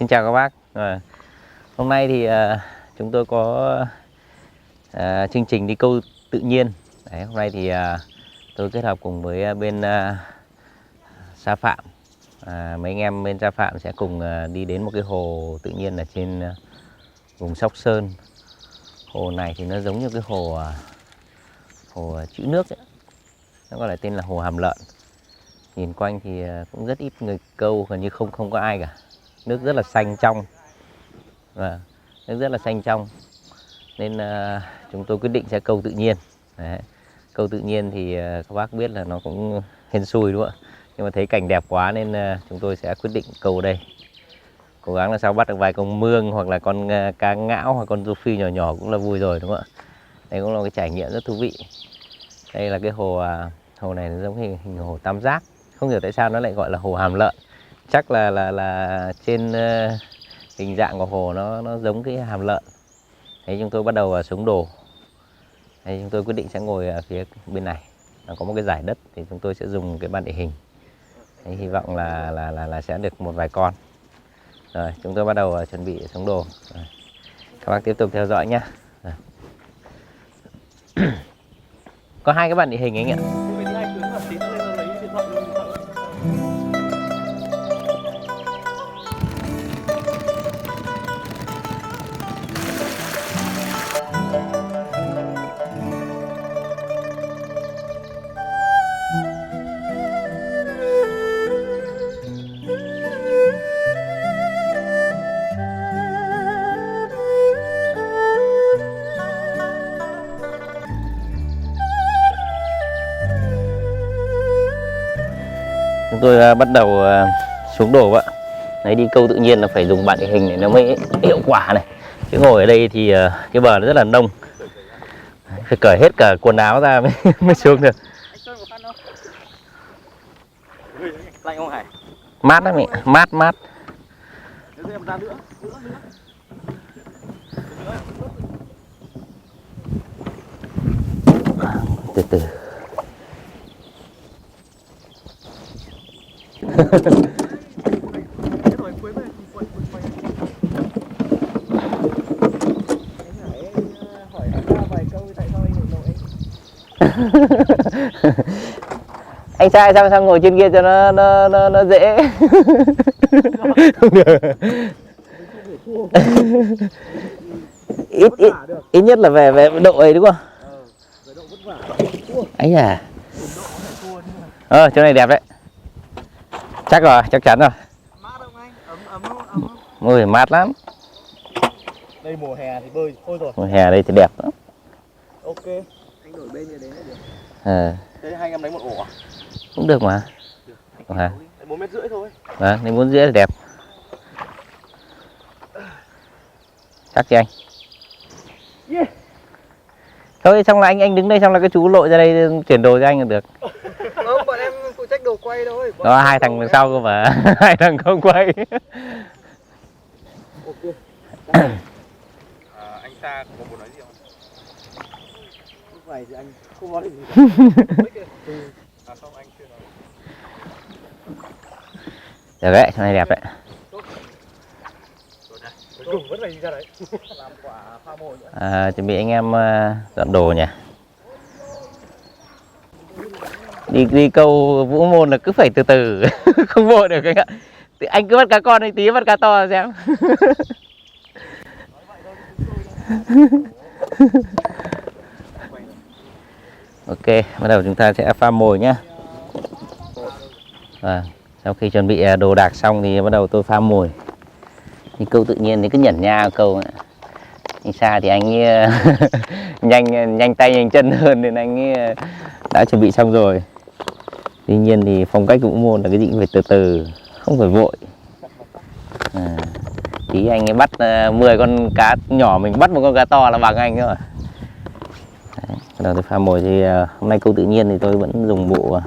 Xin chào các bác. Hôm nay thì chúng tôi có chương trình đi câu tự nhiên. Đấy, hôm nay thì tôi kết hợp cùng với bên Sa Phạm. Mấy anh em bên Sa Phạm sẽ cùng đi đến một cái hồ tự nhiên ở trên vùng Sóc Sơn. Hồ này thì nó giống như cái hồ chữ nước ấy. Nó gọi là tên là hồ Hàm Lợn. Nhìn quanh thì cũng rất ít người câu, gần như không có ai cả. Nước rất là xanh trong. Nước rất là xanh trong. Nên chúng tôi quyết định sẽ câu tự nhiên. Đấy. Câu tự nhiên thì các bác biết là nó cũng hên xui đúng không ạ? Nhưng mà thấy cảnh đẹp quá nên chúng tôi sẽ quyết định câu ở đây. Cố gắng là sao bắt được vài con mương hoặc là con cá ngão hoặc con rô phi nhỏ nhỏ cũng là vui rồi đúng không ạ? Đây cũng là một cái trải nghiệm rất thú vị. Đây là cái hồ này nó giống hình hồ tam giác. Không hiểu tại sao nó lại gọi là hồ Hàm Lợn. Chắc là trên hình dạng của hồ nó giống cái hàm lợn. Đấy, chúng tôi bắt đầu xuống đồ. Đấy, chúng tôi quyết định sẽ ngồi ở phía bên này. Nó có một cái giải đất thì chúng tôi sẽ dùng cái bàn địa hình. Đấy, hy vọng là sẽ được một vài con. Rồi, chúng tôi bắt đầu chuẩn bị xuống đồ. Rồi. Các bác tiếp tục theo dõi nhé. Có hai cái bàn địa hình anh ạ. Chúng tôi bắt đầu xuống đồ ạ. Đấy, đi câu tự nhiên là phải dùng bàn địa hình để nó mới hiệu quả này. Chứ ngồi ở đây thì cái bờ nó rất là nông. Phải cởi hết cả quần áo ra mới xuống được. Lạnh không Hải? Mát lắm, mát. Từ từ. Anh trai sao ngồi trên kia cho nó dễ. ít nhất là về độ ấy đúng không? Ấy à. Chỗ này đẹp đấy. Chắc rồi, chắc chắn rồi. Mát không anh? Ấm. Ôi, mát lắm. Đây mùa hè thì bơi thôi rồi. Mùa hè đây thì đẹp lắm. Ok, anh đổi bên như đấy là được. Thế hai anh em đánh một ổ à? Cũng được mà. Được. Hả? 1,5 mét thôi. Vâng, nếu muốn rưỡi là đẹp. Chắc chứ anh? Yeah. Thôi xong là anh đứng đây xong là cái chú lội ra đây chuyển đồ cho anh là được. Không, bọn em phụ trách đồ quay thôi. Có hai thằng đằng sau cơ mà. Hai thằng không quay. Ok. Anh Sa có muốn nói gì không? Lúc này thì anh không nói gì. Không, anh chưa nói. Được đấy, chỗ này đẹp đấy. Cùng vẫn là gì ra đấy. Làm quả pha mồi nữa. Chuẩn bị anh em dọn đồ nhỉ. Đi câu Vũ Môn là cứ phải từ từ. Không vội được anh ạ. Anh cứ bắt cá con anh tí bắt cá to xem. Ok, bắt đầu chúng ta sẽ pha mồi nhé. Sau khi chuẩn bị đồ đạc xong thì bắt đầu tôi pha mồi. Thì câu tự nhiên thì cứ nhẩn nha câu ấy. Anh Sa thì anh nhanh tay nhanh chân hơn nên anh đã chuẩn bị xong rồi. Tuy nhiên thì phong cách Vũ Môn là cái gì cũng phải từ từ, không phải vội. Tí anh ấy bắt 10 con cá nhỏ, mình bắt một con cá to là bằng anh rồi. Đấy, bắt đầu tôi pha mồi thì hôm nay câu tự nhiên thì tôi vẫn dùng bộ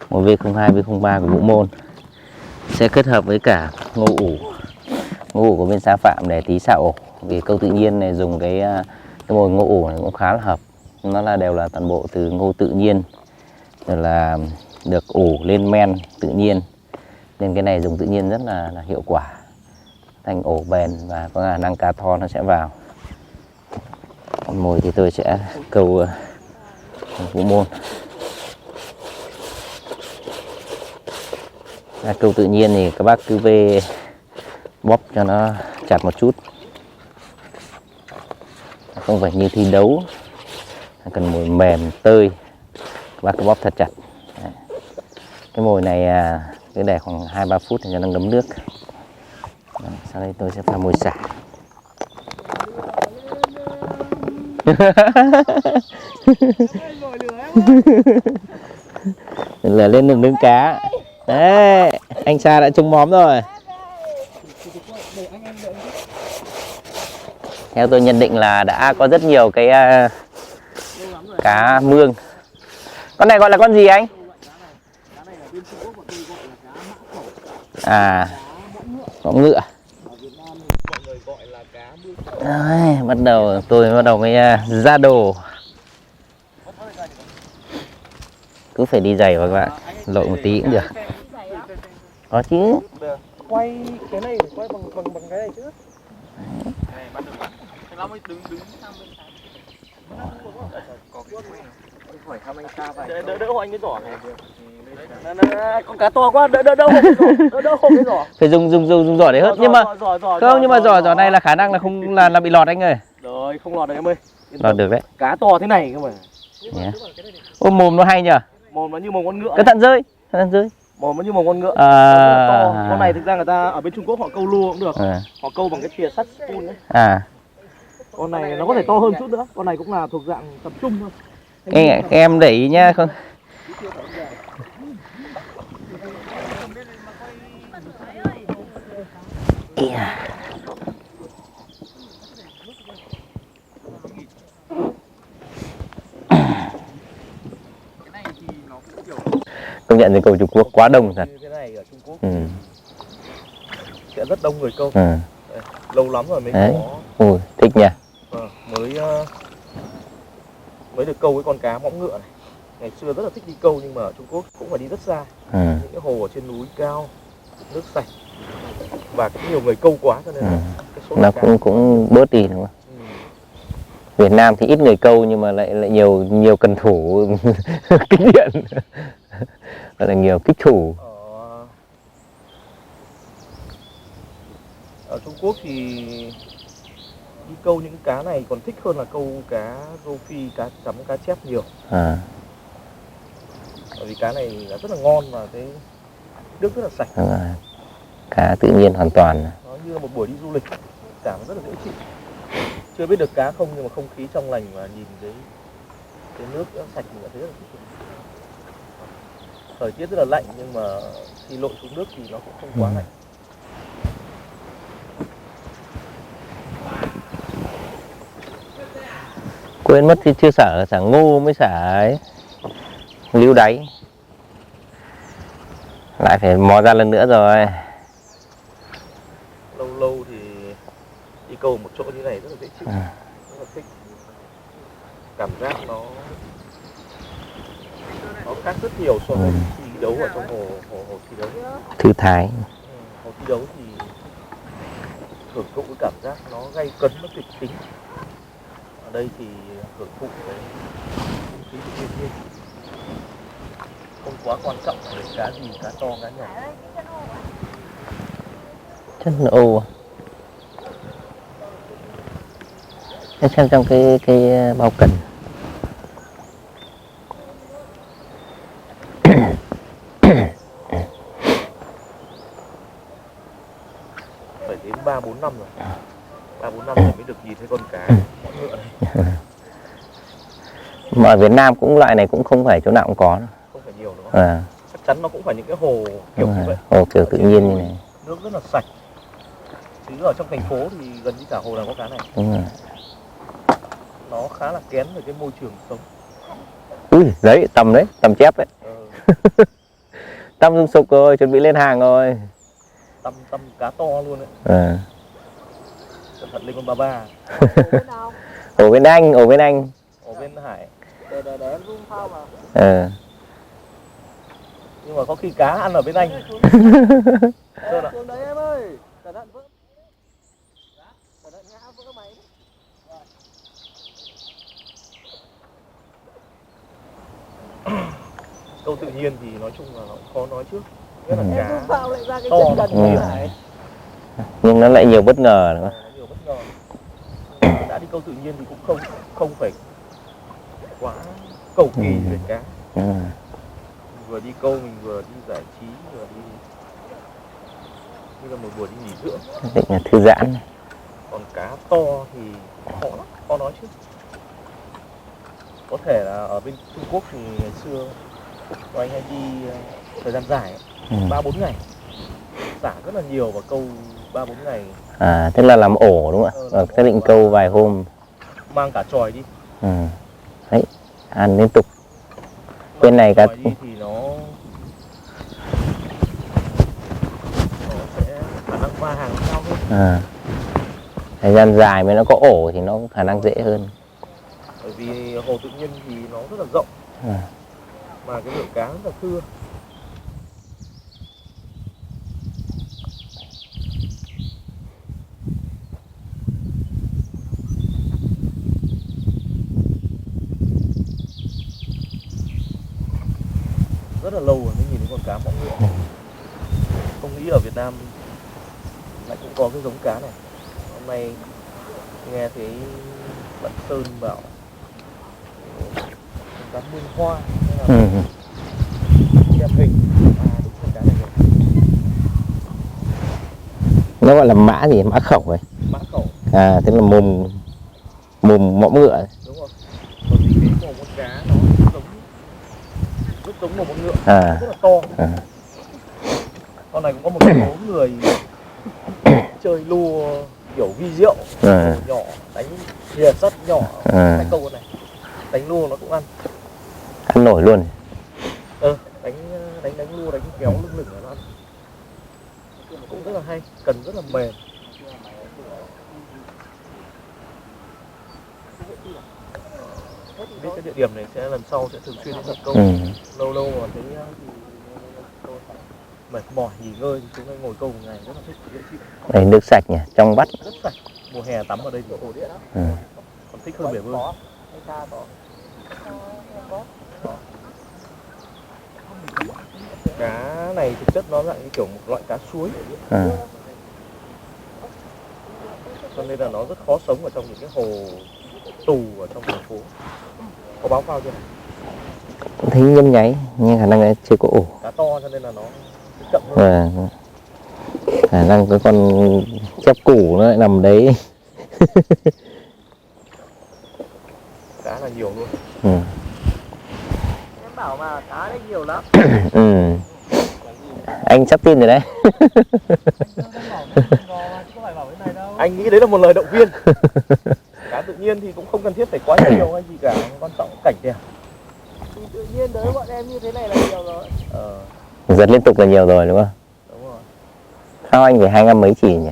một V02, V03 của Vũ Môn. Sẽ kết hợp với cả ngô ủ của bên Sa Phạm để tí xạo ổ. Vì câu tự nhiên này dùng cái mồi ngô ủ này cũng khá là hợp. Nó đều là toàn bộ từ ngô tự nhiên, rồi là được ủ lên men tự nhiên, nên cái này dùng tự nhiên rất là hiệu quả. thành ổ bền và có khả năng cá to nó sẽ vào. Con mồi thì tôi sẽ câu Vũ Môn. Câu tự nhiên thì các bác cứ về bóp cho nó chặt một chút, không phải như thi đấu cần mồi mềm tơi, các bác cứ bóp thật chặt. Đấy. Cái mồi này cứ để khoảng 2-3 phút để cho nó ngấm nước. Đấy, sau đây tôi sẽ pha mồi xả. Là lên được nướng cá. Đấy, anh Sa đã trúng móm rồi. Theo tôi nhận định là đã có rất nhiều cái cá mương. Con này gọi là con gì anh? À, mõm ngựa. Đấy, tôi bắt đầu mới ra đồ. Cứ phải đi giày vào các bạn, lội một tí cũng được. Có chứ. Quay cái này quay bằng cái này chứ. Đỡ hộ anh cái giỏ này. Con cá to quá, đỡ hộ cái giỏ. Phải dùng giỏ để hớt, nhưng mà không, nhưng mà giỏ này là khả năng là không là bị lọt anh ơi. Rồi, không lọt được em ơi. Lọt được đấy. Cá to thế này cơ mà. Yeah. Ô, mồm nó hay nhờ. Mồm nó như mồm con ngựa. Cái thận rơi. Mồm nó như mồm con ngựa. À. Con này thực ra người ta ở bên Trung Quốc họ câu lua cũng được. Họ câu bằng cái thìa sắt spoon đấy. À. Con này nó có thể to hơn chút nữa. Con này cũng là thuộc dạng tầm trung thôi. Em để ý nhá, không. Công nhận thì cầu Trung Quốc quá đông thật. Cái này ở Trung Quốc sẽ rất đông người câu. Lâu lắm rồi mới đấy. Có. Ui, thích nhỉ. Mới được câu cái con cá mõm ngựa này. Ngày xưa rất là thích đi câu nhưng mà ở Trung Quốc cũng phải đi rất xa. Những cái hồ ở trên núi cao, nước sạch và cũng nhiều người câu quá cho nên là cái số nó cũng bớt đi đúng không? Việt Nam thì ít người câu nhưng mà lại nhiều cần thủ kích điện. Gọi là nhiều kích thủ. Ở Trung Quốc thì đi câu những cá này còn thích hơn là câu cá rô phi, cá chấm, cá chép nhiều. Bởi vì cá này là rất là ngon và cái nước rất là sạch. Cá tự nhiên hoàn toàn. Nó như là một buổi đi du lịch, cảm rất là dễ chịu. Chưa biết được cá không nhưng mà không khí trong lành và nhìn cái nước sạch mình thấy rất là thích. Thời tiết rất là lạnh nhưng mà khi lội xuống nước thì nó cũng không quá lạnh. Quên mất thì chưa xả ngô mới xả ấy, líu đáy. Lại phải mò ra lần nữa rồi. Lâu thì đi câu một chỗ như này rất là dễ chịu, rất là thích. Cảm giác nó khác rất nhiều so với thi đấu ở trong hồ thi đấu. Thư thái. Hồ thi đấu thì hưởng thụ cái cảm giác nó gay cấn, nó kịch tính. Ở đây thì hưởng thụ cái không khí tự nhiên, không quá quan trọng là cá gì, cá to, cá nhỏ. Chân ô. Xem trong cái bao cần. 3-4 năm rồi. 3-4 năm rồi mới được nhìn thấy con cá mõm ngựa này. Mà ở Việt Nam cũng loại này cũng không phải chỗ nào cũng có đâu. Không phải nhiều đúng không? Chắc chắn nó cũng phải những cái hồ kiểu như vậy. Hồ kiểu tự nhiên như này. Nước rất là sạch. Chứ ở trong thành phố thì gần như cả hồ nào có cá này. Đúng rồi. Nó khá là kén về cái môi trường sống. Ui, đấy, tầm chép đấy. Tăm rung sục rồi, chuẩn bị lên hàng rồi. Tăm cá to luôn đấy. Cẩn thận lên con ba ba. Ổ bên anh. Ổ bên Hải. Để em zoom phao vào. Nhưng mà có khi cá ăn ở bên anh. Xuống đấy em ơi. Cẩn thận vỡ. câu tự nhiên thì nói chung là nó cũng khó nói trước. Nghĩa là Ừ. cá Sao lại ra cái to chân gần Ừ. như này? Nhưng nó lại nhiều bất ngờ nữa. nó nhiều bất ngờ. Nhưng mà đã đi câu tự nhiên thì cũng không phải quá cầu kỳ Ừ. về cá. Ừ. Mình vừa đi câu mình vừa đi giải trí, vừa đi như là một buổi đi nghỉ dưỡng. Định là thư giãn. Còn cá to thì khó lắm, khó nói chứ. Có thể là ở bên Trung Quốc thì ngày xưa của anh hay đi thời gian dài Ừ. 3-4 ngày, xả rất là nhiều và câu 3-4 ngày, À, tức là làm ổ đúng không ạ? Xác định câu vài hôm. mang cả tròi đi. Ừ. Đấy, ăn liên tục. Bên này Tròi cá đi thì nó sẽ khả năng va hàng cao hơn. à, thời gian dài mới nó có ổ thì nó có khả năng dễ hơn. Bởi vì hồ tự nhiên thì nó rất là rộng À. mà cái lượng cá rất là thưa. Rất là lâu rồi mới nhìn thấy con cá mõm ngựa. Không nghĩ ở Việt Nam lại cũng có cái giống cá này. Hôm nay nghe thấy bạn Sơn bảo con cá muôn hoa hay là Ừ. đẹp hình. À đúng con cá này rồi. Nó gọi là mã gì? Mã khẩu ấy. Mã khẩu. À, tức là mồm mõm ngựa. Đúng rồi. Bởi vì cái mồm con cá nó rất giống mồm con ngựa. À. Rất là to. À. Con này cũng có một số người chơi lua kiểu vi diệu, À. nhỏ đánh thìa sắt nhỏ, À. cái câu con này đánh lua nó cũng ăn. Ăn nổi luôn. Đánh lua đánh kéo lưng lửng nó ăn cũng rất là hay, cần rất là mềm. Biết cái địa điểm này sẽ lần sau sẽ thường xuyên đến đặt câu. Ừ. Lâu lâu mà thấy mệt mỏi nghỉ ngơi thì xuống đây ngồi câu một ngày rất là thích, dễ chịu. Đây nước sạch nhỉ, trong vắt. Rất sạch. Mùa hè tắm ở đây thì hồ địa lắm. Ừ. Còn thích hơn bể bơi. Cá này thực chất nó dạng như kiểu một loại cá suối. À. Cho nên là nó rất khó sống ở trong những cái hồ tù ở trong thành phố. Có báo phao chưa này? Thấy nhâm nháy nhưng khả năng là chưa có ổ. Cá to cho nên là nó chậm hơn. À. Khả năng cái con chép củ nó lại nằm đấy. Cá là nhiều luôn. Ừ. Em bảo mà cá đấy nhiều lắm. Ừ. Anh sắp tin rồi đấy. Anh nghĩ đấy là một lời động viên. Cá tự nhiên thì cũng không cần thiết phải quá nhiều hay gì cả, quan trọng cảnh đẹp. Thì tự nhiên đấy bọn em như thế này là nhiều rồi. Giật liên tục là nhiều rồi đúng không? Đúng rồi. Sao anh phải 2 gram mấy chỉ nhỉ?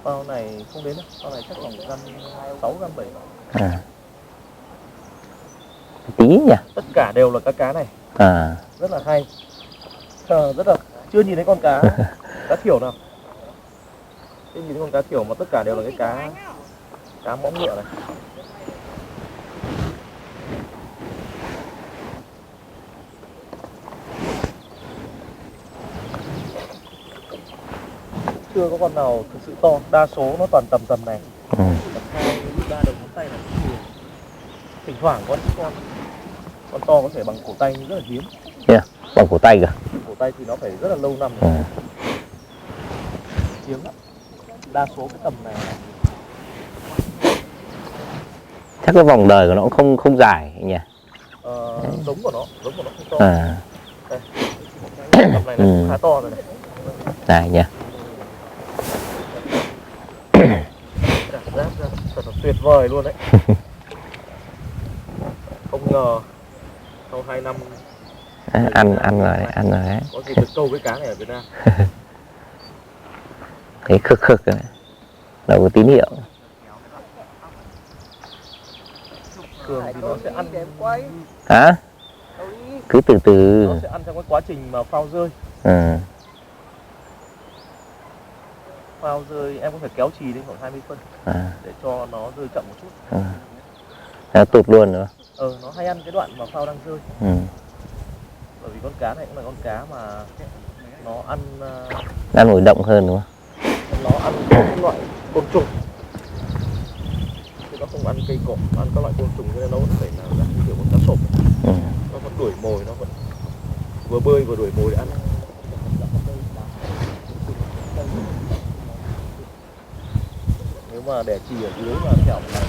Phao này không đến đâu, phao này chắc khoảng gram 6 gram 7. À. Tí nhỉ? Tất cả đều là các cá này. À. Rất là hay. Rất là chưa nhìn thấy con cá thiểu nào. Chưa nhìn thấy con cá thiểu mà tất cả đều là cái cá mõm ngựa này. Chưa có con nào thực sự to, đa số nó toàn tầm này. Ừ. Tầm 2-3 đầu ngón tay là cũng nhiều. Thỉnh thoảng có những con to có thể bằng cổ tay rất là hiếm. Yeah. Bằng cổ tay kìa. Cổ tay thì nó phải rất là lâu năm Ừ. rồi. Hiếm lắm. Đa số cái tầm này Chắc cái vòng đời của nó cũng không dài nhỉ? giống của nó không to. À. Đây. Tầm này cũng khá to rồi này. Dài nhỉ? Cảm giác thật là tuyệt vời luôn đấy. Không ngờ sau 2 năm ăn rồi đấy. có dịp được câu cái cá này ở Việt Nam. Thấy khực rồi đấy. Đâu có tín hiệu. Thường thì nó sẽ ăn Hả? Cứ từ từ. Nó sẽ ăn trong cái quá trình mà phao rơi. Ừ. Phao rơi em có thể kéo chì đến khoảng 20 phân À. để cho nó rơi chậm một chút. À. Nó tụt luôn nữa. Nó hay ăn cái đoạn mà phao đang rơi. Ừ. Bởi vì con cá này cũng là con cá mà nó ăn Ăn nổi động hơn đúng không? nó ăn các loại côn trùng, chứ nó không ăn cây cỏ, nó ăn các loại côn trùng, cho nên nó vẫn phải là dạng kiểu con cá sộp. Ừ. Nó vẫn đuổi mồi, nó vẫn vừa bơi vừa đuổi mồi để ăn. Nếu mà để chì ở dưới mà kẻo này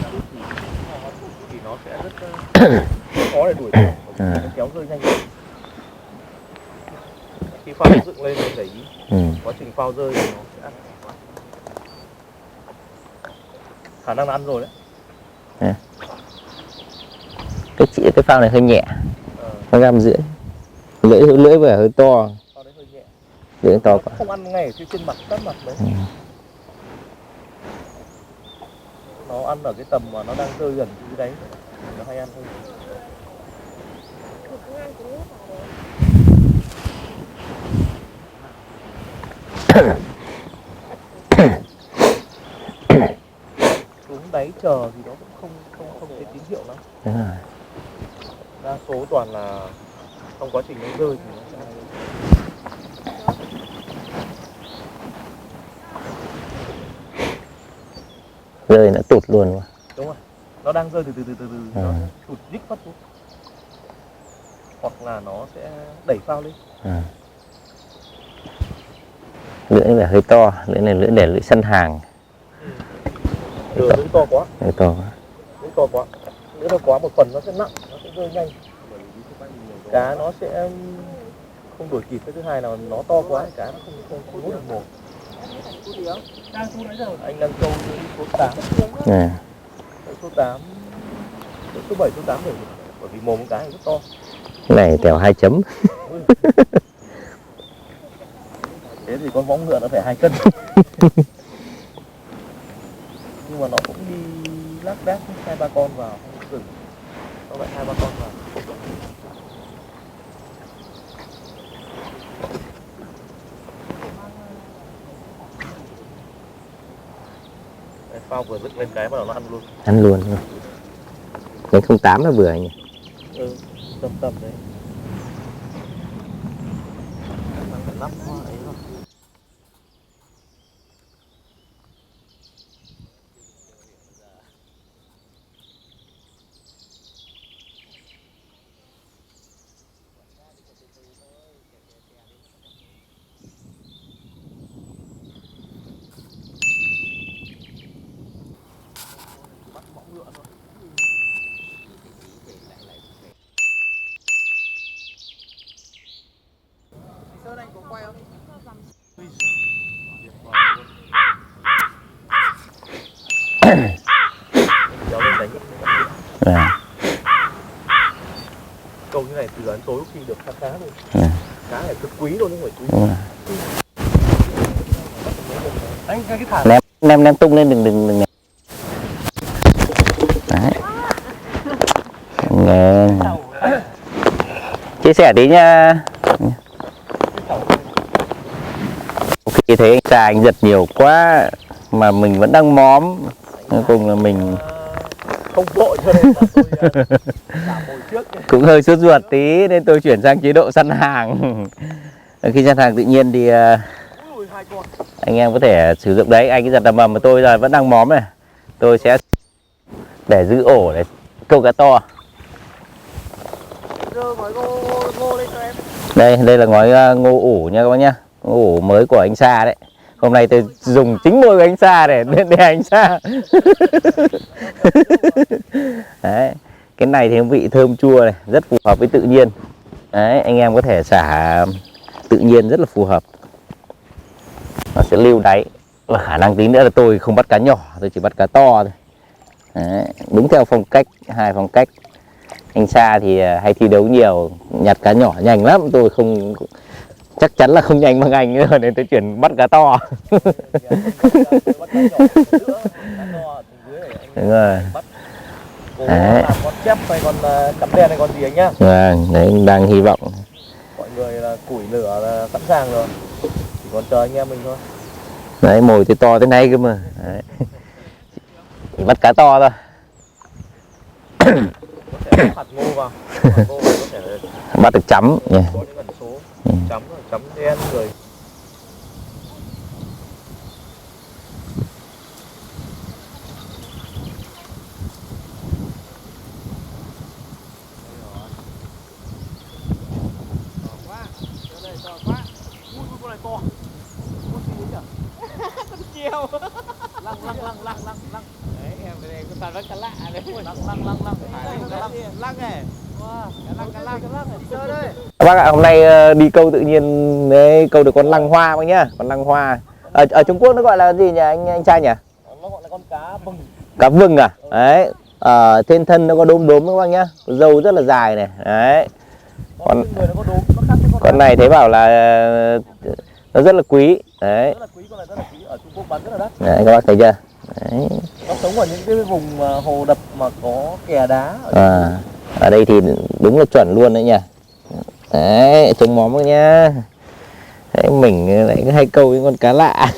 thì nó sẽ rất khó để đuổi được, nó kéo rơi nhanh. Khi phao dựng lên để ý quá trình phao rơi thì nó sẽ ăn quá. Khả năng là ăn rồi đấy. Cái phao này hơi nhẹ, nó găm rưỡi, lưỡi vẻ hơi to. Phao đấy hơi nhẹ. Lưỡi to quá. Không ăn ngay ở phía trên mặt, sát mặt đấy. Nó ăn ở cái tầm mà nó đang rơi gần dưới đáy, nó hay ăn thôi. Xuống đáy chờ thì nó cũng không thấy tín hiệu lắm. Đúng rồi. Đa số toàn là trong quá trình nó rơi thì nó sẽ rơi nó tụt luôn. đúng rồi, nó đang rơi từ nó tụt dích phát xuống, hoặc là nó sẽ đẩy phao lên. Lưỡi vẻ hơi to, lưỡi này lưỡi để lưỡi săn hàng. Lưỡi to quá. Lưỡi to quá. Lưỡi to quá. Lưỡi to quá một phần nó sẽ nặng, nó sẽ rơi nhanh. Cá nó sẽ không đuổi kịp. Cái thứ hai là nó to quá, cá nó không hút được mồm. Anh đang câu số 8. Số 8, số 7, số 8 rồi. Bởi vì mồm cá này rất to. Cái này tèo 2 chấm. Thế thì con võng ngựa nó phải 2 cân. Nhưng mà nó cũng đi lác đác 2-3 con vào, không dừng. Nó lại 2-3 con vào. Đấy, phao vừa dựng lên cái bắt đầu nó ăn luôn. Ăn luôn. Cái 08 nó vừa anh nhỉ? Tầm đấy. Lắp hoa ấy rồi. Bắt võng ngựa thôi. Sơn anh có quay không? Kéo lên đánh. Câu như này từ đến tối khi được cá luôn. Cá này cực quý luôn, không phải quý. Anh cái thả Nem tung lên đừng. Đấy. Nghe. Chia sẻ tí nha. Khi thấy anh Sa anh giật nhiều quá mà mình vẫn đang móm, cuối cùng là mình không vội cho nên là tôi thả mồi trước. cũng hơi sốt ruột tí nên tôi chuyển sang chế độ săn hàng. Khi săn hàng tự nhiên thì anh em có thể sử dụng đấy. Anh cái giật tầm mầm mà tôi giờ vẫn đang móm này, tôi sẽ để giữ ổ để câu cá to. Đây là ngói ngô ủ nha các bác nhá, ngô ủ mới của anh Sa đấy. Hôm nay tôi dùng chính môi của anh Sa để anh Sa. Đấy, cái này thì vị thơm chua này, rất phù hợp với tự nhiên. Đấy, anh em có thể xả tự nhiên rất là phù hợp. Nó sẽ lưu đáy. Và khả năng tí nữa là tôi không bắt cá nhỏ, tôi chỉ bắt cá to thôi. Đấy, đúng theo phong cách, 2 phong cách. Anh Sa thì hay thi đấu nhiều, nhặt cá nhỏ nhanh lắm, tôi không, chắc chắn là không nhanh bằng anh nữa nên tôi chuyển bắt cá to. Đúng rồi. Đấy. Con chép hay con cắm đen hay con gì anh nhá. Vâng, đấy anh đang hy vọng. Mọi người là củi lửa là sẵn sàng rồi, chỉ còn chờ anh em mình thôi. Đấy, mồi thì to thế này cơ mà. Đấy. Chỉ bắt cá to thôi. Có thể hạt ngô vào. Hạt ngô vào có thể là bắt được chấm nhỉ. có những ẩn số chấm đen rồi. Lăng đấy, em cái này cái rất lạ đấy. Lăng này. Lăng chơi đây. Các bác ạ, hôm nay đi câu tự nhiên đấy, câu được con lăng hoa bác nhá, con lăng hoa. Ở Trung Quốc nó gọi là gì nhỉ anh trai nhỉ? Nó gọi là con cá vừng. Cá vừng à? Đấy. Trên thân nó có đốm đốm các bác nhá, râu rất là dài này. Đấy. Con này thấy bảo là nó rất là quý. Đấy. Rất là quý, con này rất là quý, ở Trung Quốc bán rất là đắt. Đấy các bác thấy chưa? Đấy. Nó sống ở những cái vùng hồ đập mà có kè đá. Ở đây thì đúng là chuẩn luôn đấy nhỉ. Đấy, trông móm thôi nhá. Đấy, mình lại hay câu những con cá lạ.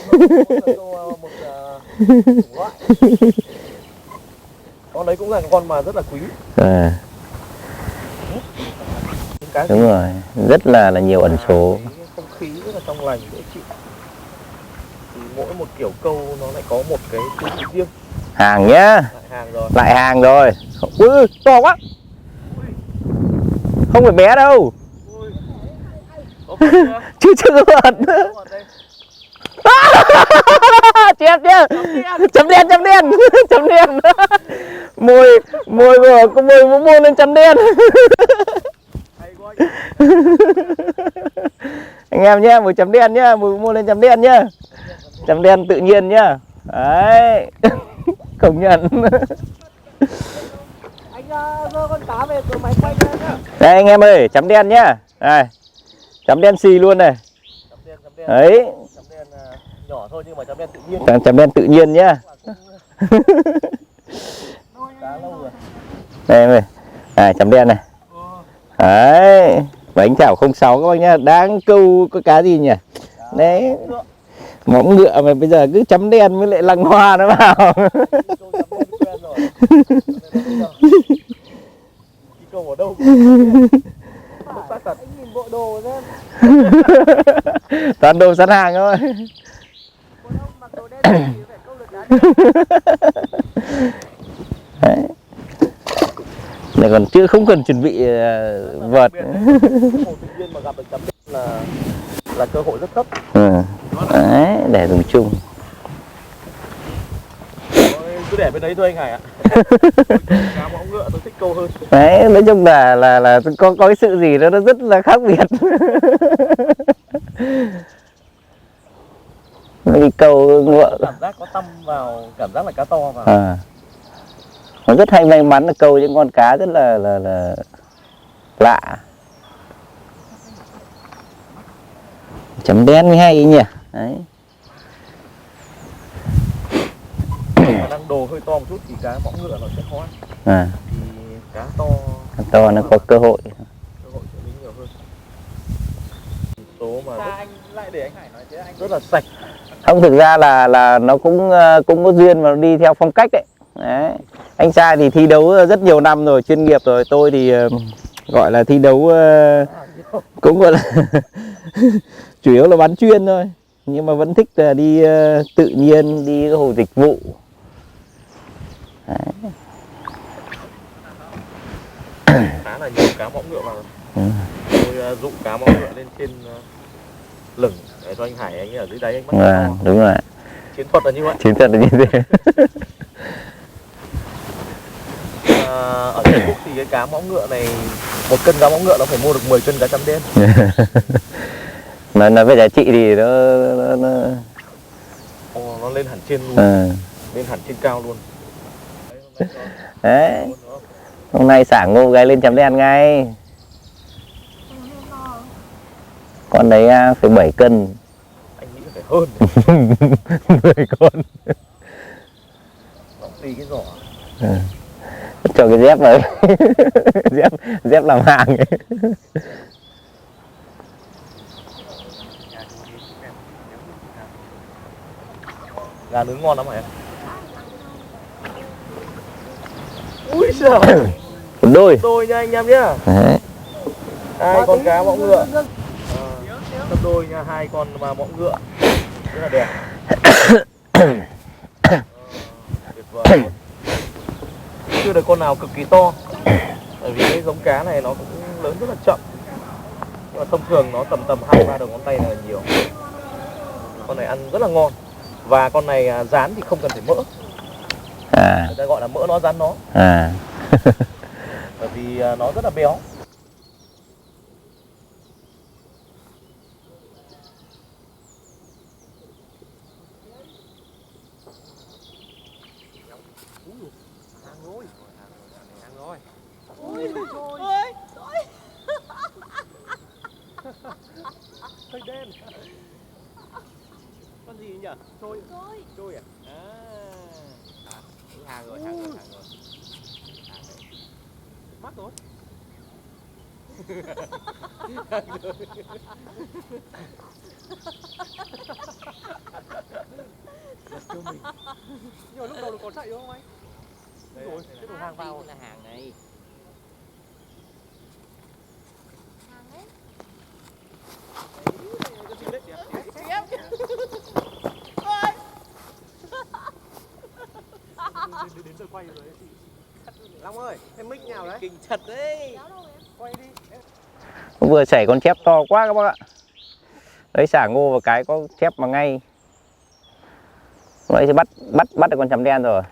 Con đấy cũng là con mà rất là quý. Đúng rồi, rất là nhiều ẩn số. Không khí rất là trong lành, dễ chịu. Thì mỗi một kiểu câu nó lại có một cái thú vị riêng. Hàng nhá. Lại hàng rồi. Lại hàng rồi. Ui, to quá. Không phải bé đâu. Chưa có vật. Chết chưa? Chấm đen. Chấm đen. Môi vừa có môi mua lên chấm đen. Anh em nhá, mùi chấm đen nhá, mùi mua lên chấm đen nhá. Chấm đen tự nhiên nhá. Đấy. Công nhận. Anh đưa con cá về từ máy quay ra nhá. Đây anh em ơi, chấm đen nhá. Đây. Chấm đen xì luôn này. Chấm đen. Đấy. Chấm đen nhỏ thôi nhưng mà chấm đen tự nhiên. Chấm đen tự nhiên nhá. Cá lâu rồi. Đây em ơi. Này, chấm đen này. Đấy. Bánh chảo 06 các bác nhá. Đáng câu có cá gì nhỉ? Đấy. Móng ngựa mà bây giờ cứ chấm đen với lại lăng hoa nó vào. Câu ở đâu? Anh nhìn bộ đồ xem. Toàn đồ sẵn hàng thôi. Còn ông mặc đồ đen thì phải câu được cá. Đấy. Này còn chưa không cần chuẩn bị vợt. Hồ tự nhiên mà gặp được chấm đen là cơ hội rất thấp. Đấy, để dùng chung. Cứ để bên đấy thôi anh Hải ạ. Cá móng ngựa tôi thích câu hơn. Đấy, nói chung là có cái sự gì đó nó rất là khác biệt. Đi câu ngựa. Cảm giác có tăm vào, cảm giác là cá to vào. Nó rất hay may mắn là câu những con cá rất là lạ. Chấm đen mới hay nhỉ. Đấy. Đang đồ hơi to một chút thì cá móng ngựa nó sẽ khó. Thì cá to nó có cơ hội xử lý nhiều hơn. Số mà anh lại để anh Hải nói thế anh rất là sạch. Không, thực ra là nó cũng có duyên mà nó đi theo phong cách đấy. Đấy. Anh trai thì thi đấu rất nhiều năm rồi, chuyên nghiệp rồi. Tôi thì gọi là thi đấu cũng gọi là chủ yếu là bán chuyên thôi, nhưng mà vẫn thích là đi tự nhiên, đi cái hồ dịch vụ. Đấy. Khá là nhiều cá móng ngựa vào. Tôi dụ cá móng ngựa lên trên lửng để cho anh Hải anh ở dưới đáy anh bắt. Đúng rồi. Chiến thuật là như vậy. Chiến thuật là như thế. Ở Trung Quốc thì cái cá móng ngựa này, 1 cân cá móng ngựa nó phải mua được 10 cân cá chấm đen. Nó về giá trị thì nó lên hẳn trên luôn. Lên hẳn trên cao luôn. Đấy. Hôm nay xả ngô gáy lên chấm đen ngay. Con đấy phải 7 cân. Anh nghĩ là phải hơn. 10 con. Nó tùy cái giỏ. Cho cái dép vào. dép làm hàng ấy. Gà nướng ngon lắm hả em? Ui giời. đôi. Đôi nha anh em nhá. Đấy. Hai con cá mõm ngựa. Cặp đôi nha, hai con mà mõm ngựa. Rất là đẹp. Tuyệt vời luôn. Chưa được con nào cực kỳ to. Bởi vì cái giống cá này nó cũng lớn rất là chậm. Nhưng mà thông thường nó tầm 2-3 đầu ngón tay là nhiều. Con này ăn rất là ngon. Và con này rán thì không cần phải mỡ. Người ta gọi là mỡ nó rán nó. Bởi vì nó rất là béo. Ôi trời ơi. Hơi đen. Con gì nhỉ? Trôi. Trôi à? Hàng rồi. Mắc rồi. Nhưng mà lúc đầu nó còn chạy đúng không anh? Rồi, cái đồ hàng vào là hàng này. Đến giờ quay rồi đấy chị. Long ơi, em mic nào đấy? Kinh thật đấy. Quay đi. Vừa chảy con chép to quá các bác ạ. Đấy, xả ngô vào cái có chép mà ngay. Đấy thì bắt được con chấm đen rồi.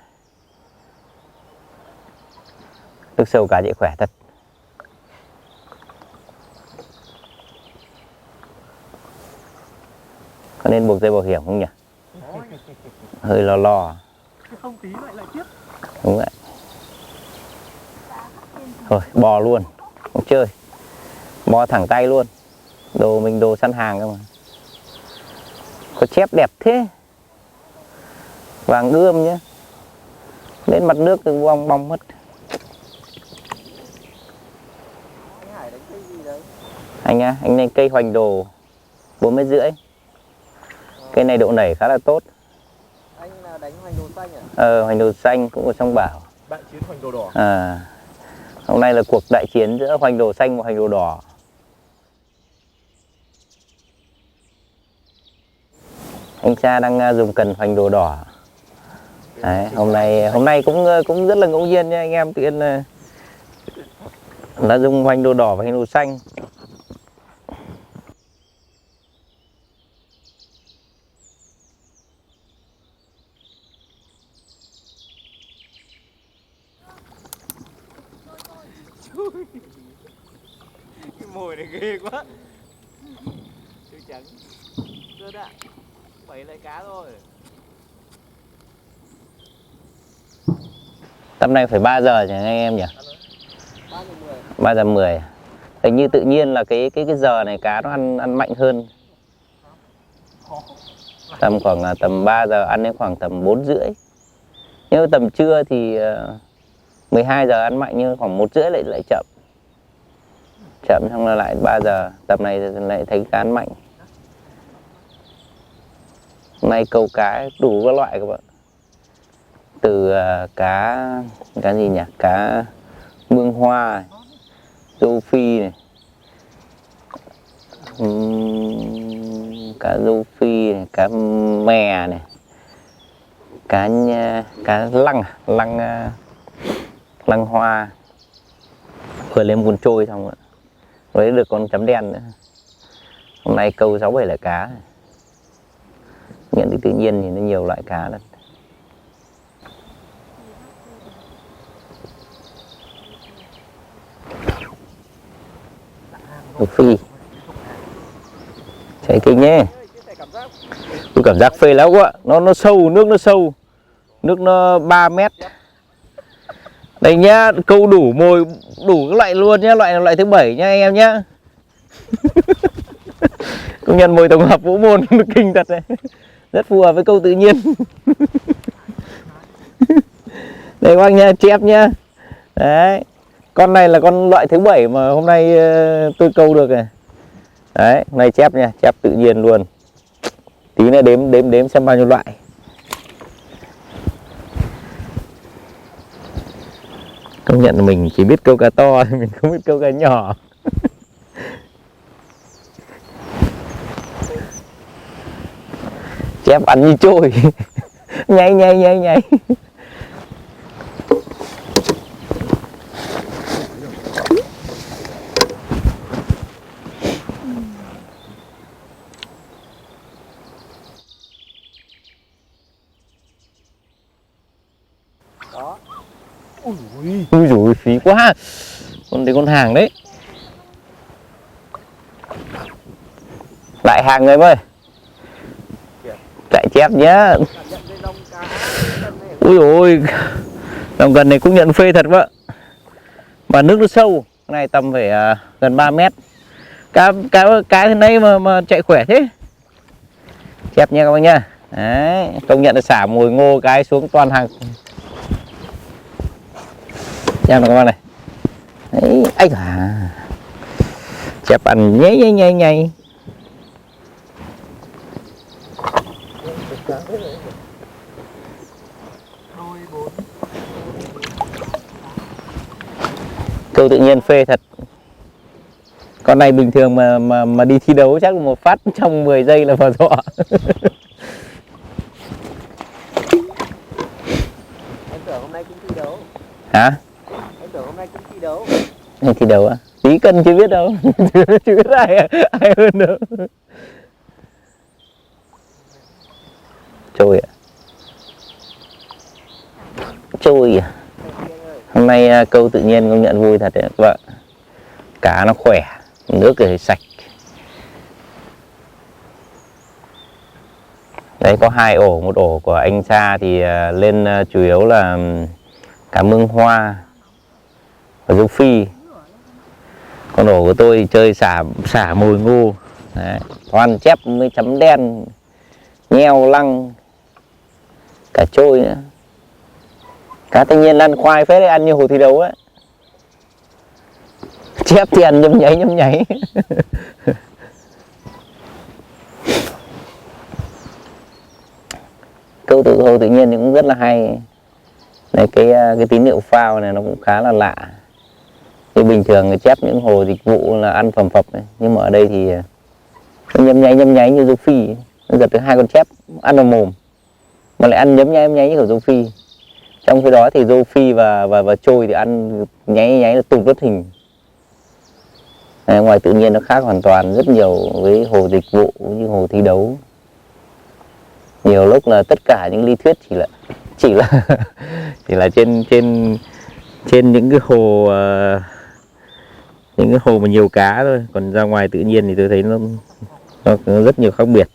Nước sâu cá chị khỏe thật. Có nên buộc dây bảo hiểm không nhỉ? Hơi lo. Không tí lại tiếp. Đúng vậy. Thôi bò luôn, không chơi. Bò thẳng tay luôn. Đồ săn hàng cơ mà. Có chép đẹp thế. Vàng ươm nhé. Lên mặt nước thì bong mất. Anh Hải đánh cây gì đấy? Anh lên cây hoành đồ 4,5 mét. Cây này độ nảy khá là tốt. Anh là đánh hoành đồ xanh à? Hoành đồ xanh cũng ở trong bảo. Đại chiến hoành đồ đỏ. Hôm nay là cuộc đại chiến giữa hoành đồ xanh và hoành đồ đỏ. Anh cha đang dùng cần hoành đồ đỏ. Đấy, hôm nay cũng rất là ngẫu nhiên nha anh em, tự nhiên là dùng hoành đồ đỏ và hoành đồ xanh. Cái mồi này ghê quá. Chơi trắng. Rớt ạ. Bẫy lại cá rồi. Tầm này phải 3 giờ nhỉ anh em nhỉ? 3 giờ 10. Hình như tự nhiên là cái giờ này cá nó ăn mạnh hơn. Tầm 3 giờ ăn đến khoảng tầm 4:30. Nhưng tầm trưa thì 12 giờ ăn mạnh, nhưng khoảng 1:30 lại chậm. Chậm xong là lại 3 giờ, tầm này lại thấy cá ăn mạnh. Hôm nay câu cá đủ các loại các bạn. Từ cá gì nhỉ? Cá mương hoa, rô phi này. Cá rô phi này, cá mè này. Cá lăng hoa. Vừa lên buồn trôi xong rồi. Lấy được con chấm đen nữa. Hôm nay câu 6-7 loại cá. Nhận tự nhiên thì nó nhiều loại cá lắm. Phi chạy kinh nhé. Tôi cảm giác phê lắm quá. Nó sâu, nước nó sâu. Nước nó 3 mét. Đây nhá, câu đủ mồi, đủ các loại luôn nhá, loại thứ 7 nhá anh em nhá. Công nhận mồi tổng hợp Vũ Môn kinh thật này. Rất phù hợp với câu tự nhiên. Đây các bác nha, chép nhá. Đấy. Con này là con loại thứ 7 mà hôm nay tôi câu được này. Đấy, hôm nay chép nha, chép tự nhiên luôn. Tí nữa đếm xem bao nhiêu loại. Công nhận là mình chỉ biết câu cá to, mình không biết câu cá nhỏ. Chép ăn như trôi. Nháy nháy nháy nháy. Đó. Ui ui. Ui dồi phí quá. Con đấy con hàng đấy. Lại hàng người ơi. Chạy chép nhá. Cảm nhận cái lông cá cân này. Ui ôi, lòng gần này cũng nhận phê thật vợ. Mà nước nó sâu, cái này tầm phải gần 3 mét. Cá thế này mà chạy khỏe thế. Chép nha các bác nha. Đấy, công nhận là xả mùi ngô cái xuống toàn hàng. Xem nào các bác này. Đấy, ếch à. Chép ăn nháy nháy nháy nháy. Đôi 4. Câu tự nhiên phê thật. Con này bình thường mà đi thi đấu chắc là một phát trong 10 giây là vào thọ. Em tưởng hôm nay cũng thi đấu. Hả? Em tưởng hôm nay cũng thi đấu. Này thi đấu à? Tí cân chưa biết đâu. Chưa biết ai hơn đâu. Trôi ạ. Trôi à? Hôm nay câu tự nhiên công nhận vui thật đấy các bạn. Cá nó khỏe, nước thì sạch. Đấy có 2 ổ, một ổ của anh Sa thì lên chủ yếu là cá mương hoa và rô phi. Còn ổ của tôi thì chơi xả mồi ngô. Đấy, toàn chép với chấm đen, nheo lăng, cả trôi nữa. Cá tự nhiên ăn khoai phết đấy, ăn như hồ thi đấu ấy. Chép thì ăn nhấm nháy nhấm nháy. Câu tự nhiên thì cũng rất là hay. Này cái tín hiệu phao này nó cũng khá là lạ. Như bình thường chép những hồ dịch vụ là ăn phầm phập ấy. Nhưng mà ở đây thì nó nhấm nháy như rô phi. Nó giật được 2 con chép ăn vào mồm mà lại ăn nhấm nháy như của rô phi. Trong khi đó thì rô phi và trôi thì ăn nháy là tụt vớt hình. Ngoài tự nhiên nó khác hoàn toàn rất nhiều với hồ dịch vụ như hồ thi đấu. Nhiều lúc là tất cả những lý thuyết chỉ là trên những cái hồ mà nhiều cá thôi, còn ra ngoài tự nhiên thì tôi thấy nó rất nhiều khác biệt.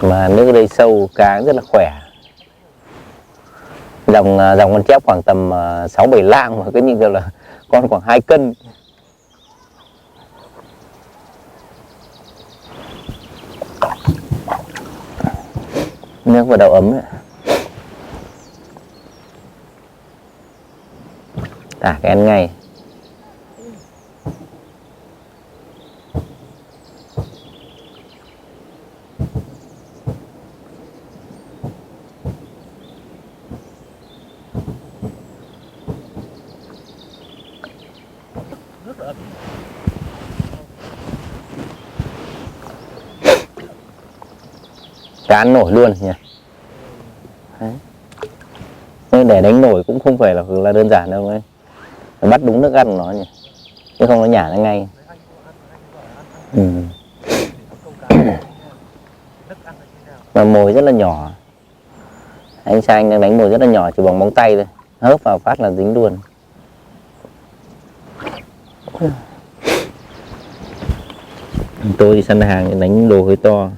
Mà nước ở đây sâu, cá rất là khỏe. Dòng con chép khoảng tầm 6-7 lạng mà cái như kiểu là con khoảng 2 cân. Nước vào đầu ấm ấy. Thả cái ăn ngay. Cá ăn nổi luôn nhỉ. Đấy. Để đánh nổi cũng không phải là đơn giản đâu ấy. Phải bắt đúng nước ăn của nó nhỉ, chứ không nó nhả ra ngay. Mà mồi rất là nhỏ. Anh Sa anh đang đánh mồi rất là nhỏ, chỉ bằng móng tay thôi, hớp vào phát là dính luôn. Tôi thì săn hàng đánh đồ hơi to.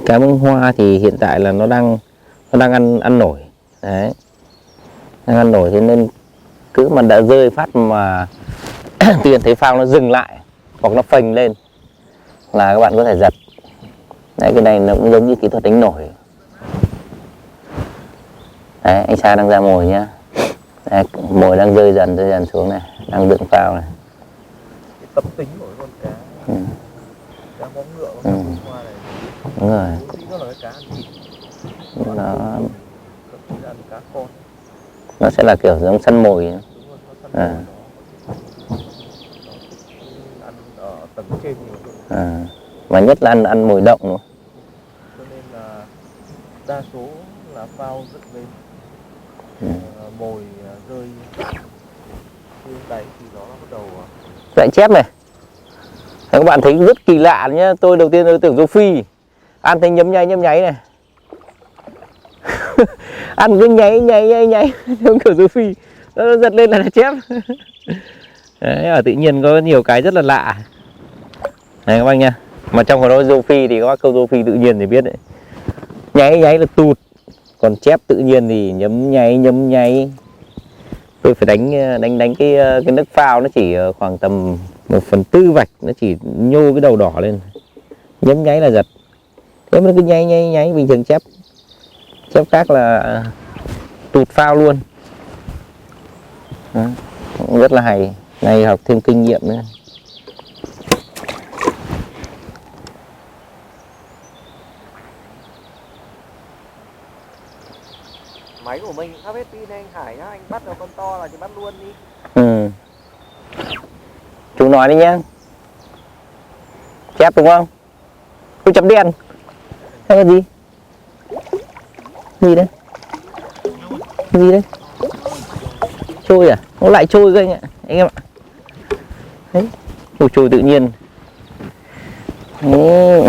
Cá mương hoa thì hiện tại là nó đang ăn nổi đấy, đang ăn nổi, thế nên cứ mà đã rơi phát mà tiền thấy phao nó dừng lại hoặc nó phình lên là các bạn có thể giật. Đấy, cái này nó cũng giống như kỹ thuật đánh nổi. Đấy, anh Sa đang ra mồi nhá, Đây, mồi đang rơi dần xuống này, đang dựng phao này. Cái tập tính của con cá Ừ. cá móng ngựa con cá bông hoa này Đúng rồi. vốn dĩ nó là cái cá ăn thịt, Nó thậm chí là ăn cá con. nó sẽ là kiểu giống săn mồi. Đúng rồi, nó săn mồi, nó ăn ở tầng trên nhiều hơn. Mà nhất là ăn mồi động nữa. Cho nên là đa số là phao dựng lên, mồi rơi xuống đáy thì nó bắt đầu Lại chép này. Các bạn thấy rất kỳ lạ nhá. Tôi đầu tiên tôi tưởng rô phi. Ăn thấy nhấm nháy này. Ăn cứ nháy giống kiểu rô phi. Nó giật lên là chép. Đấy, ở tự nhiên có nhiều cái rất là lạ. Này các bác nha. Mà trong đó rô phi thì các bác câu rô phi tự nhiên thì biết đấy. Nháy là tụt. Còn chép tự nhiên thì nhấm nháy. Tôi phải đánh cái nước phao, nó chỉ khoảng tầm 1/4 vạch, nó chỉ nhô cái đầu đỏ lên, nhấm nháy là giật. Thế mà nó cứ nháy bình thường. Chép khác là tụt phao luôn. Đó, cũng rất là hay, này học thêm kinh nghiệm nữa. Máy của mình sắp hết pin anh Hải nhá, anh bắt được con to là chỉ bắt luôn đi. Ừ. Chú nói đi nhá. Chép đúng không? Chú chấm đen hay là gì? Gì đấy? Gì đấy? Trôi à? Nó lại trôi cơ anh ạ, anh em ạ. Đấy, trôi tự nhiên. Đấy.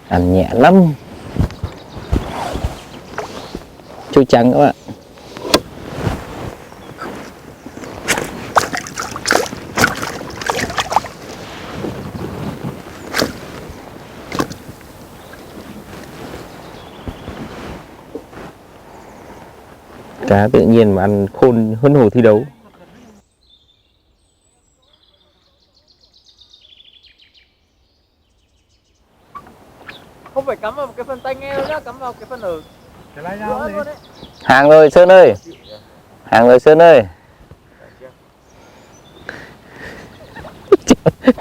Ăn nhẹ lắm. Trôi trắng các bạn. Cá tự nhiên mà ăn khôn hơn hồ thi đấu. Không phải cắm vào cái phần tai nghe đâu nhá, cắm vào cái phần ở cái lai giữa luôn đấy. Hàng rồi Sơn ơi. Hàng rồi Sơn ơi.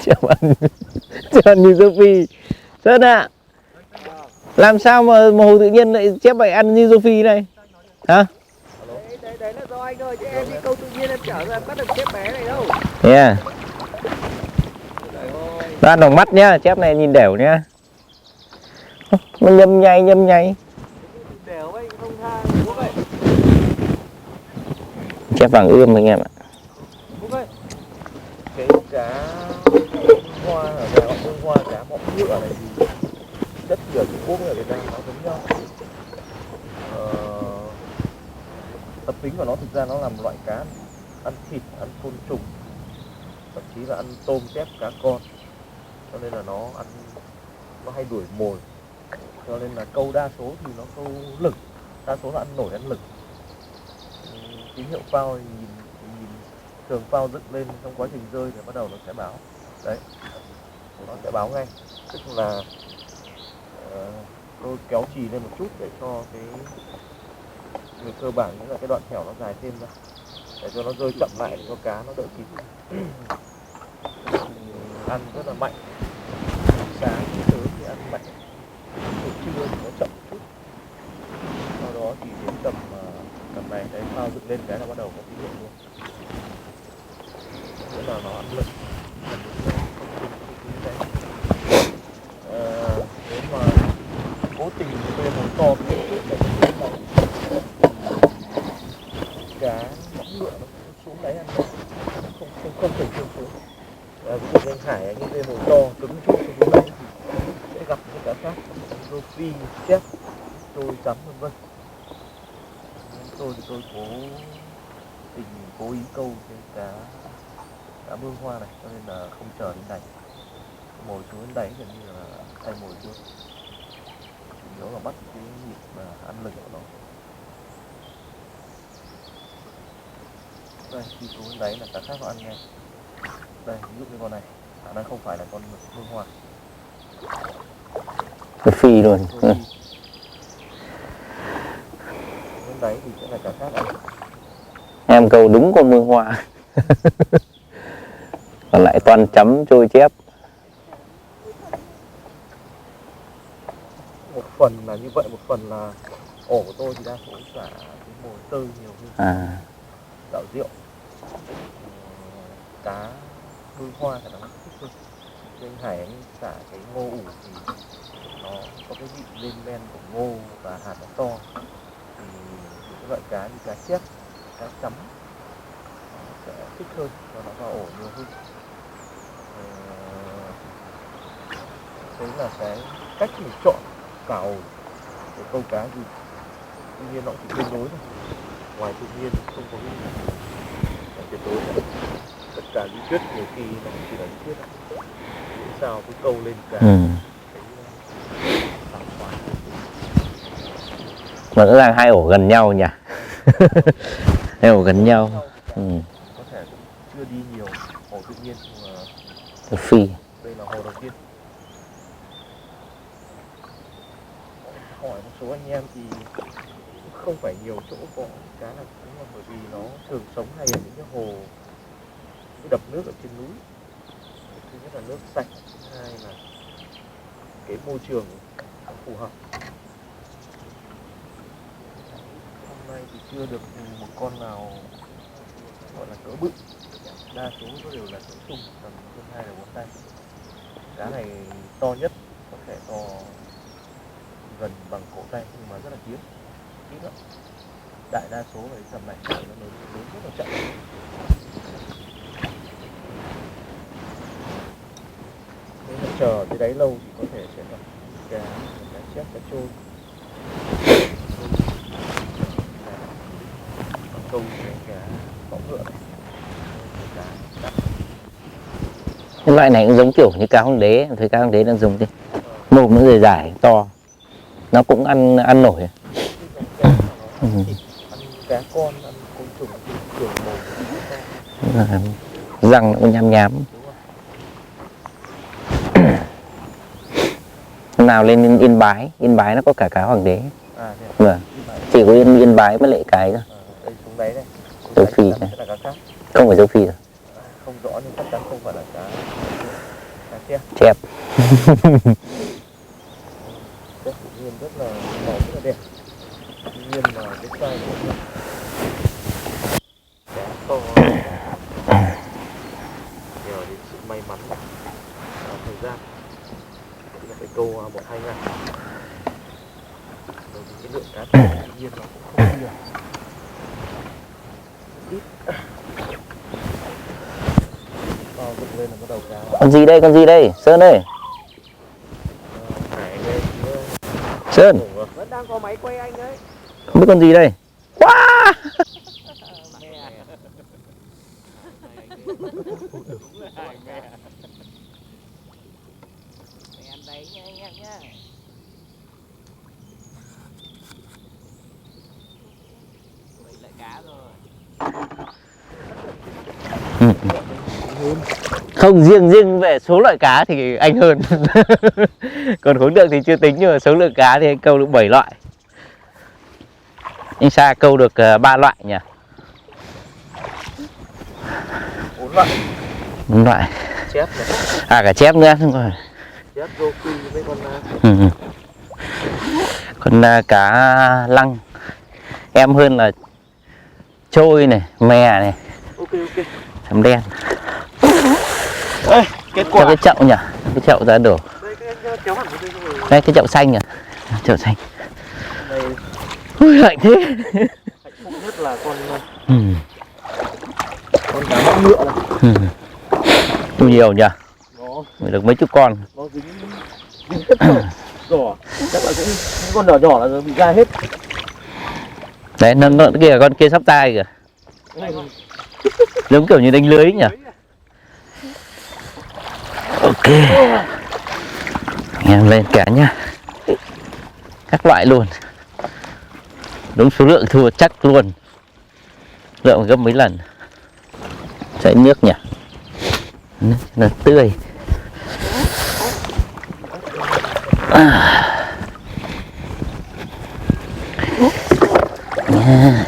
Chào ăn như Sophie. Sơn ạ. Làm sao mà hồ tự nhiên lại chép vậy ăn như Sophie này? Hả? Đấy là do anh thôi, chứ em đi câu tự nhiên em chở ra em bắt được chép bé này đâu. Yeah. Nó ăn bằng mắt nhá, chép này nhìn đều nhá. Nó nhâm nháy. Đều ấy, không tha, Phúc ơi. Chép vàng ươm anh em ạ. Phúc ơi. Cái cá hoa ở đây họ bông hoa, cá mọng ngựa này thì rất nhiều Trung Quốc ở Việt Nam nó giống nhau. Tập tính của nó thực ra nó là một loại cá ăn thịt, ăn côn trùng, thậm chí là ăn tôm tép cá con, cho nên là nó hay đuổi mồi, cho nên là câu đa số thì nó câu lửng, đa số là ăn nổi ăn lửng. Tín hiệu phao thì nhìn thường phao dựng lên trong quá trình rơi thì bắt đầu nó sẽ báo đấy, nó sẽ báo ngay, tức là tôi kéo chì lên một chút để cho cái người cơ bản như là cái đoạn thẻo nó dài thêm ra để cho nó rơi chậm lại để cho cá nó đỡ kịp. Ăn rất là mạnh, sáng sớm thì ăn mạnh, buổi trưa thì nó chậm chút, sau đó thì đến tầm này cái phao dựng lên cái là bắt đầu có tín hiệu luôn, nghĩa là nó ăn lực. Nếu mà cố tình thuê một to một chút để cá móng ngựa nó xuống đáy ăn không thể xuống. Ví dụ như anh Hải anh lên hồ to cứng chút xuống đáy thì sẽ gặp những cá khác, rô phi, chép, trôi chấm vân vân. Tôi thì tôi cố ý câu cái cá mương hoa này, cho nên là không chờ đến đáy, mồi xuống đến đáy gần như là tay mồi luôn, chủ yếu là bắt cái nhịp mà ăn lực của nó. Đây, khi xuống đến đáy là cá khác nó ăn ngay. Đây, ví dụ như con này, khả năng không phải là con mương hoa, Cái phi luôn. Đến đáy thì sẽ là cá khác ăn. Em câu đúng con mương hoa. Còn lại toàn chấm trôi chép. Một phần là như vậy, một phần là ổ của tôi thì đa số xả cái mồi tơi nhiều hơn đảo rượu. Cá đuôi hoa thì nó thích hơn. Trên Hải anh xả cái ngô ủ thì nó có cái vị lên men của ngô và hạt nó to, thì những loại cá như cá chép, cá chấm nó sẽ thích hơn và nó vào ổ nhiều hơn. Đấy là cái cách mình chọn cả ổ để câu cá gì. Tuy nhiên nó chỉ tương đối thôi, ngoài tự nhiên không có cái tuyệt đối nữa. Tất cả lý thuyết nhiều khi nó chỉ là lý thuyết thôi. Sao cứ câu lên cá Mà rõ ràng hai ổ gần nhau nhỉ. Hai ổ gần nhau. Có thể cũng chưa đi nhiều hồ tự nhiên, nhưng mà phi đây là hồ đầu tiên. Hỏi một số anh em thì cũng không phải nhiều chỗ có cá là cũng là bởi vì nó thường sống hay ở những cái hồ, cái đập nước ở trên núi. Thứ nhất là nước sạch, thứ hai là cái môi trường nó phù hợp. Hôm nay thì chưa được một con nào gọi là cỡ bự, đa số nó đều là cỡ trung, tầm hơn 2 đầu ngón tay. Cá này to nhất có thể to gần bằng cổ tay nhưng mà rất là hiếm, ít lắm. Đại đa số là tầm này nó lớn rất là chậm. Nếu mà chờ dưới đáy lâu thì có thể sẽ gặp cá chép, cá trôi. Câu cái cá bóng ngựa này, cá đắt. cái loại này cũng giống kiểu như cá Hoàng Đế. Thấy cá Hoàng Đế đang dùng đi, mồm nó dài dài to, nó cũng ăn nổi. Ăn cá con, ăn côn trùng, kiểu mồm Răng nó cũng nhám nhám. Hôm nào lên Yên Bái nó có cả cá Hoàng Đế. Vâng. Chỉ có Yên Bái mới lại cái thôi. Đây xuống đáy này. Châu Phi này. Là cá khác. Không phải châu Phi rồi. Không rõ nhưng chắc chắn không phải là cá chép. Chép. Chép tự nhiên rất là màu rất là đẹp. Tuy nhiên là cái size của nó cá to. Nhờ đến sự may mắn và thời gian. Thì là phải câu 1-2 ngày. Bởi vì cái lượng cá tự nhiên nó cũng không nhiều. Ít. Dựng lên là bắt đầu cá. Con gì đây? Sơn ơi. Sơn. Vẫn đang có máy quay anh đấy. Không biết con gì đây. Wow. Không, riêng về số loại cá thì anh hơn. Còn khối lượng thì chưa tính, nhưng mà số lượng cá thì anh câu được 7 loại. Anh Sa câu được 3 loại nhỉ? 4 loại. 4 loại. Chép này. À, cả chép nữa. Đúng rồi. Chép rô quy với con Con cá lăng. Em hơn là trôi này, mè này. Ok. Chấm đen. Ê, kết quả. Cho cái chậu nhỉ? Cái chậu ra đổ. Đây, cái kéo hẳn cái rồi. Đây, cái chậu xanh nhỉ? Chậu xanh. Đây. Ui, lạnh thế. Hạnh phúc nhất là con cá mắc ngựa này. Thu nhiều nhỉ? Nó được mấy chục con. nó dính hết giỏ. Chắc là cũng những con nhỏ là bị gai hết. Đấy, nó kìa, con kia sắp tai kìa. Giống kiểu như đánh lưới nhỉ? Ok. Em lên cá nhá. Các loại luôn. Đúng số lượng thua chắc luôn. Lượng gấp mấy lần. Chảy nước nhỉ? Nó tươi.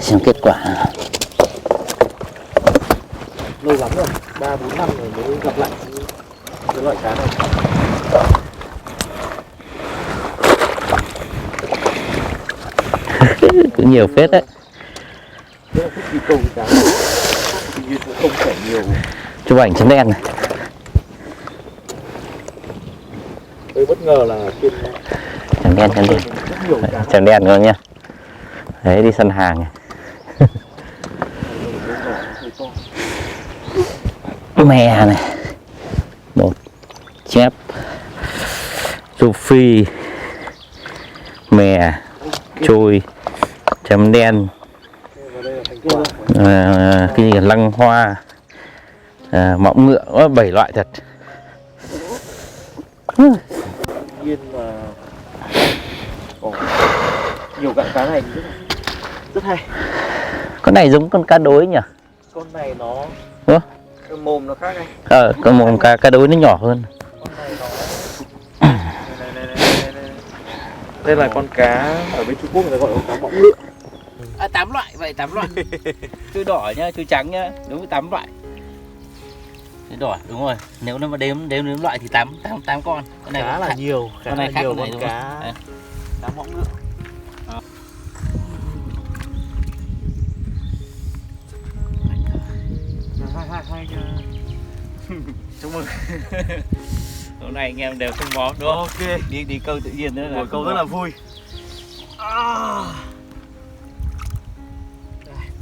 Xem kết quả. lắm rồi, 3-4 năm rồi mới gặp lại cái loại cá này. Cũng nhiều phết đấy. Rất là thích đi câu cá. Tuy nhiên cũng không phải nhiều. Chụp ảnh chấm đen này. Tôi bất ngờ là trên Chấm đen, chấm đen. rất nhiều cá. Chấm đen luôn nha. Đấy, đi săn hàng này. Mè này, một chép, rô phi, mè, trôi, chấm đen, cái gì lăng hoa, mõm ngựa, 7 loại thật. Nhiên là nhiều dạng cá này rất hay. Con này giống con cá đối nhỉ? Con này nó Ủa? cái mồm nó khác này. Con mồm cá đối nó nhỏ hơn. Con này nó này. Đây là con cá ở bên Trung Quốc người ta gọi là cá mõm ngựa. 8 loại, vậy 8 loại. Chui đỏ nhá, chui trắng nhá, đúng với 8 loại. Chui đỏ, đúng rồi. Nếu nó mà đếm loại thì 8 con. Con này Khá là nhiều, con này khác nhiều con này con đúng cá. không? Cá mõm ngựa. Hai Chúc mừng. Hôm nay anh em đều không bó đúng không? ok. Đi câu tự nhiên nữa là Buổi câu rất là vui.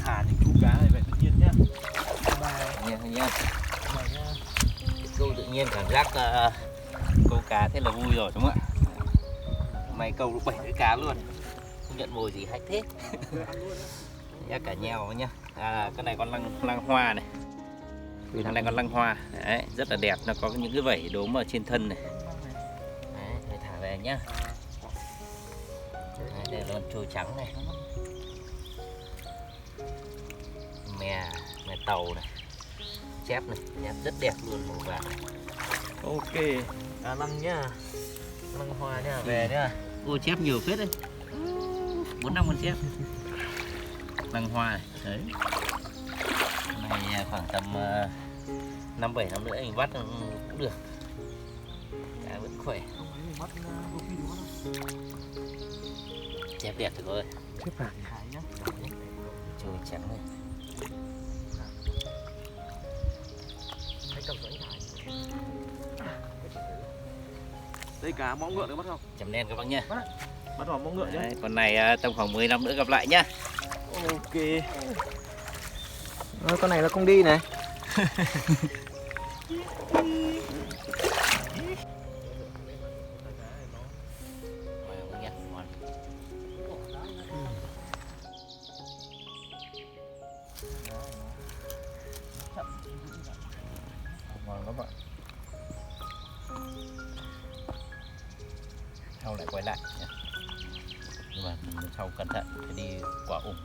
thả những chú cá này về tự nhiên nhá. Nha. Câu tự nhiên cảm giác câu cá thế là vui rồi đúng không ạ? Hôm nay câu được 7 cái cá luôn. Không nhận mồi gì hay thế. Nhá, cả nheo nhá. Cái này con lăng hoa này. Con này con lăng hoa. Đấy, rất là đẹp, nó có những cái vảy đốm ở trên thân này. Đấy, phải thả về nhá. Đấy, đây là con trôi trắng này. Mè tàu này, chép này, chép rất đẹp luôn, màu vàng này. Ok. Cá lăng nhá. Lăng hoa nhá, về nhá. Ô, chép nhiều phết đấy. 4-5 con chép. Lăng hoa này, đấy. Này khoảng tầm 5-7 năm nữa anh bắt cũng được. Cá vẫn khỏe. Chép đẹp thôi ơi. Chép vàng nhá. Trôi trắng này. Đây cá mõm ngựa được bắt không? Chấm đen các bác nha. Bắt vào mõm ngựa nhá. Đấy, con này tầm khoảng 10 năm nữa gặp lại nhá. Ok. Con này nó không đi này. Ngon lắm ạ. Sau lại quay lại nhé. Nhưng mà sau cẩn thận phải đi quả ủng.